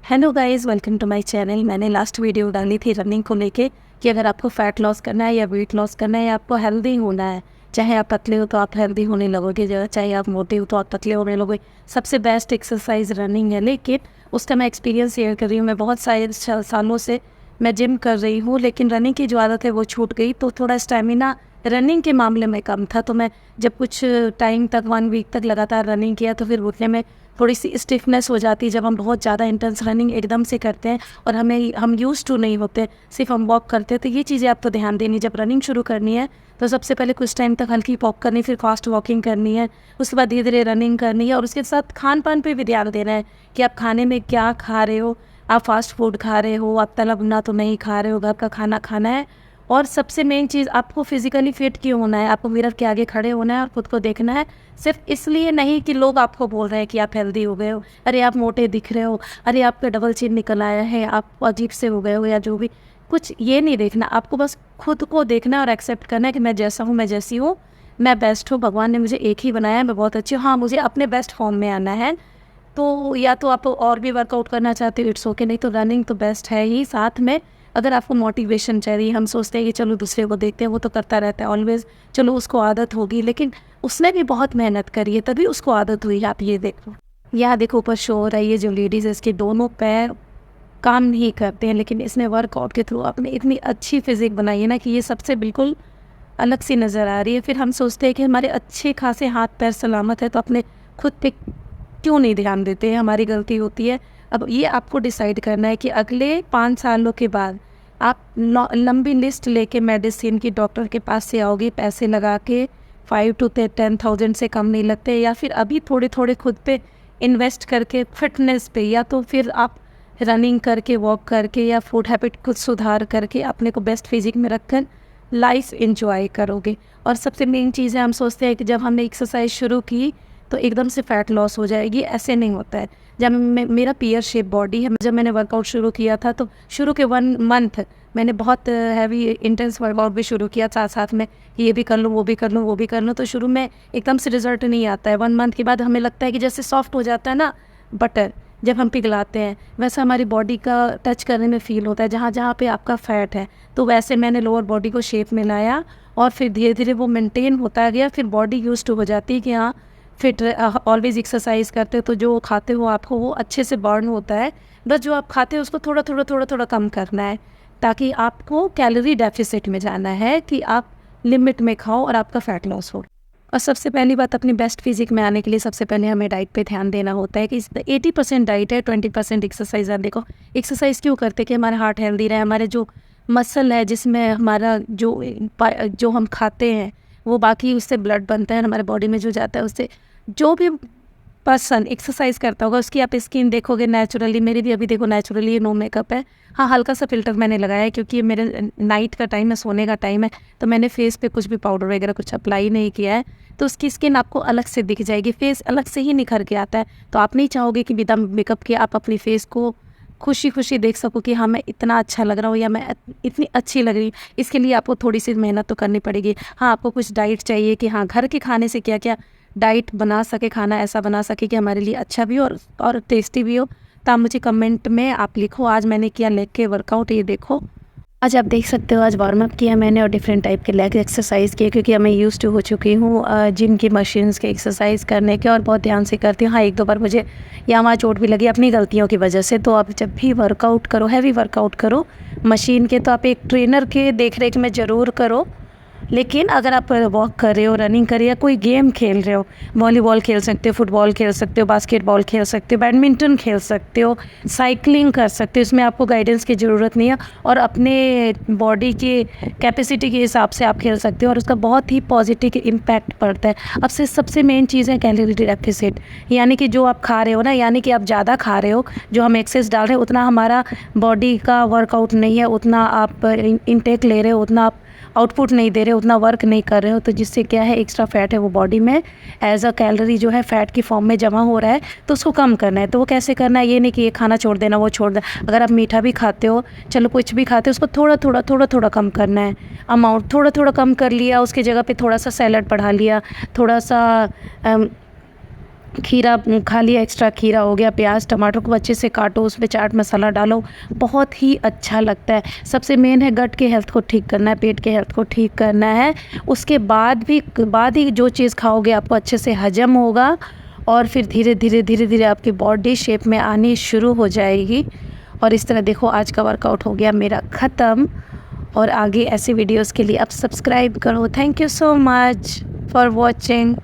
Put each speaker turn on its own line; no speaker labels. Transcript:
Hello guys, welcome to my channel. मैंने last video डाली थी रनिंग को लेके कि अगर आपको फ़ैट लॉस करना है या वेट लॉस करना है या आपको हेल्दी होना है, चाहे आप पतले हो तो आप हेल्दी होने लगोगे, चाहे आप मोटे हो तो आप पतले होने लगोगे। सबसे बेस्ट एक्सरसाइज रनिंग है। लेकिन उसका मैं एक्सपीरियंस शेयर कर रही हूँ। मैं बहुत सारे सालों से मैं जिम कर रही हूँ, लेकिन रनिंग की जो आदत है वो छूट गई। तो थोड़ा स्टेमिना रनिंग के मामले में कम था। तो मैं जब कुछ टाइम तक 1 वीक तक लगातार रनिंग किया तो फिर घुटने में थोड़ी सी स्टिफनेस हो जाती है जब हम बहुत ज़्यादा इंटेंस रनिंग एकदम से करते हैं और हम यूज़ टू नहीं होते, सिर्फ हम वॉक करते हैं। तो ये चीज़ें आपको ध्यान देनी। जब रनिंग शुरू करनी है तो सबसे पहले कुछ टाइम तक हल्की वॉक करनी, फिर फास्ट वॉकिंग करनी है, उसके बाद धीरे धीरे रनिंग करनी है। और उसके साथ खान पान पे भी ध्यान देना है कि आप खाने में क्या खा रहे हो। आप फास्ट फूड खा रहे हो, आप तला भुना तो नहीं खा रहे हो, घर का खाना खाना है। और सबसे मेन चीज़, आपको फिजिकली फिट क्यों होना है, आपको मिरर के आगे खड़े होना है और खुद को देखना है। सिर्फ इसलिए नहीं कि लोग आपको बोल रहे हैं कि आप हेल्दी हो गए हो, अरे आप मोटे दिख रहे हो, अरे आपका डबल चिन निकल आया है, आप अजीब से हो गए हो या जो भी कुछ, ये नहीं देखना। आपको बस खुद को देखना और एक्सेप्ट करना है कि मैं जैसा हूँ, मैं जैसी हूँ, मैं बेस्ट हूँ। भगवान ने मुझे एक ही बनाया है, मैं बहुत अच्छी हूँ। हाँ, मुझे अपने बेस्ट फॉर्म में आना है। तो या तो आप और भी वर्कआउट करना चाहते हो, इट्स ओके, नहीं तो रनिंग तो बेस्ट है ही। साथ में अगर आपको मोटिवेशन चाहिए, हम सोचते हैं कि चलो दूसरे को देखते हैं, वो तो करता रहता है ऑलवेज, चलो उसको आदत होगी, लेकिन उसने भी बहुत मेहनत करी है तभी उसको आदत हुई। आप ये देखो, यहाँ देखो ऊपर शो हो रहा है, ये जो लेडीज़ है इसके दोनों पैर काम नहीं करते हैं, लेकिन इसने वर्कआउट के थ्रू अपने इतनी अच्छी फिजिक बनाई है ना कि ये सबसे बिल्कुल अलग सी नज़र आ रही है। फिर हम सोचते हैं कि हमारे अच्छे खासे हाथ पैर सलामत है तो अपने खुद पे क्यों नहीं ध्यान देते हैं, हमारी गलती होती है। अब ये आपको डिसाइड करना है कि अगले 5 सालों के बाद आप लंबी लिस्ट लेके मेडिसिन की डॉक्टर के पास से आओगे, पैसे लगा के 5 to 10,000 से कम नहीं लगते, या फिर अभी थोड़े थोड़े खुद पे इन्वेस्ट करके फिटनेस पे, या तो फिर आप रनिंग करके, वॉक करके, या फूड हैबिट खुद सुधार करके अपने को बेस्ट फिजिक में रखकर लाइफ एंजॉय करोगे। और सबसे मेन चीज़ है, हम सोचते हैं कि जब हमने एक्सरसाइज शुरू की तो एकदम से फ़ैट लॉस हो जाएगी, ऐसे नहीं होता है। जब मेरा पीयर शेप बॉडी है, जब मैंने वर्कआउट शुरू किया था तो शुरू के 1 मंथ मैंने बहुत हैवी इंटेंस वर्कआउट भी शुरू किया, साथ साथ में ये भी कर लूँ, वो भी कर लूँ, वो भी कर लूँ। तो शुरू में एकदम से रिजल्ट नहीं आता है। 1 मंथ के बाद हमें लगता है कि जैसे सॉफ्ट हो जाता है ना बटर, जब हम पिघलाते हैं वैसा हमारी बॉडी का टच करने में फ़ील होता है जहाँ जहाँ पे आपका फ़ैट है। तो वैसे मैंने लोअर बॉडी को शेप में लाया और फिर धीरे धीरे वो मेंटेन होता गया। फिर बॉडी यूज्ड टू हो जाती है कि हाँ फिट, ऑलवेज एक्सरसाइज करते हो तो जो खाते हो आपको वो अच्छे से बर्न होता है। बस जो आप खाते हो उसको थोड़ा थोड़ा थोड़ा थोड़ा कम करना है, ताकि आपको कैलोरी डेफिसिट में जाना है कि आप लिमिट में खाओ और आपका फ़ैट लॉस हो। और सबसे पहली बात, अपनी बेस्ट फिजिक में आने के लिए सबसे पहले हमें डाइट पे ध्यान देना होता है कि 80% डाइट है, 20% एक्सरसाइज है। देखो एक्सरसाइज क्यों करते हैं कि हमारा हार्ट हेल्दी रहे, हमारे जो मसल है जिसमें हमारा जो हम खाते हैं वो बाकी उससे ब्लड बनता है, हमारे बॉडी में जो जाता है उससे। जो भी पर्सन एक्सरसाइज करता होगा उसकी आप स्किन देखोगे नेचुरली, मेरी भी अभी देखो नेचुरली नो मेकअप है। हाँ, हल्का सा फिल्टर मैंने लगाया है क्योंकि मेरे नाइट का टाइम है, सोने का टाइम है, तो मैंने फेस पे कुछ भी पाउडर वगैरह कुछ अप्लाई नहीं किया है। तो उसकी स्किन आपको अलग से दिख जाएगी, फेस अलग से ही निखर के आता है। तो आप नहीं चाहोगे कि बिना मेकअप के आप अपनी फेस को खुशी खुशी देख सको कि हाँ मैं इतना अच्छा लग रहा हूँ या मैं इतनी अच्छी लग रही हूँ। इसके लिए आपको थोड़ी सी मेहनत तो करनी पड़ेगी। हाँ, आपको कुछ डाइट चाहिए कि हाँ घर के खाने से क्या क्या डाइट बना सके, खाना ऐसा बना सके कि हमारे लिए अच्छा भी हो और टेस्टी भी हो। तो आप मुझे कमेंट में आप लिखो। आज मैंने किया लेग के वर्कआउट, ये देखो। आज आप देख सकते हो, आज वार्म अप किया मैंने और डिफरेंट टाइप के लेग एक्सरसाइज किए, क्योंकि मैं यूज़ टू हो चुकी हूँ जिम की मशीन्स के एक्सरसाइज करने के और बहुत ध्यान से करती हूँ। हाँ, 1-2 बार मुझे यहाँ वहाँ चोट भी लगी अपनी गलतियों की वजह से। तो आप जब भी वर्कआउट करो, हैवी वर्कआउट करो मशीन के, तो आप एक ट्रेनर के देख रेख में ज़रूर करो। लेकिन अगर आप वॉक कर रहे हो, रनिंग कर रहे हो या कोई गेम खेल रहे हो, वॉलीबॉल खेल सकते हो, फुटबॉल खेल सकते हो, बास्केटबॉल खेल सकते हो, बैडमिंटन खेल सकते हो, साइकिलिंग कर सकते हो, इसमें आपको गाइडेंस की ज़रूरत नहीं है और अपने बॉडी की कैपेसिटी के हिसाब से आप खेल सकते हो और उसका बहुत ही पॉजिटिव इम्पैक्ट पड़ता है। अब से सबसे मेन चीज़ है कैलोरी डेफिसिट, यानी कि जो आप खा रहे हो ना, यानी कि आप ज़्यादा खा रहे हो, जो हम एक्सेस डाल रहे हो उतना हमारा बॉडी का वर्कआउट नहीं है, उतना आप इनटेक ले रहे हो, उतना आप आउटपुट नहीं दे रहे हो, उतना वर्क नहीं कर रहे हो। तो जिससे क्या है, एक्स्ट्रा फैट है वो बॉडी में एज अ कैलोरी जो है फैट की फॉर्म में जमा हो रहा है, तो उसको कम करना है। तो वो कैसे करना है, ये नहीं कि ये खाना छोड़ देना, वो छोड़ देना। अगर आप मीठा भी खाते हो, चलो कुछ भी खाते हो, उसको थोड़ा थोड़ा थोड़ा थोड़ा कम करना है। अमाउंट थोड़ा थोड़ा कम कर लिया, उसकी जगह पे थोड़ा सा सैलड बढ़ा लिया, थोड़ा सा खीरा खा लिया, एक्स्ट्रा खीरा हो गया, प्याज टमाटर को अच्छे से काटो, उसमें चाट मसाला डालो, बहुत ही अच्छा लगता है। सबसे मेन है गट के हेल्थ को ठीक करना है, पेट के हेल्थ को ठीक करना है। उसके बाद ही जो चीज़ खाओगे आपको अच्छे से हजम होगा और फिर धीरे धीरे आपकी बॉडी शेप में आनी शुरू हो जाएगी। और इस तरह देखो आज का वर्कआउट हो गया मेरा ख़त्म। और आगे ऐसे वीडियोस के लिए आप सब्सक्राइब करो। Thank you so much for watching.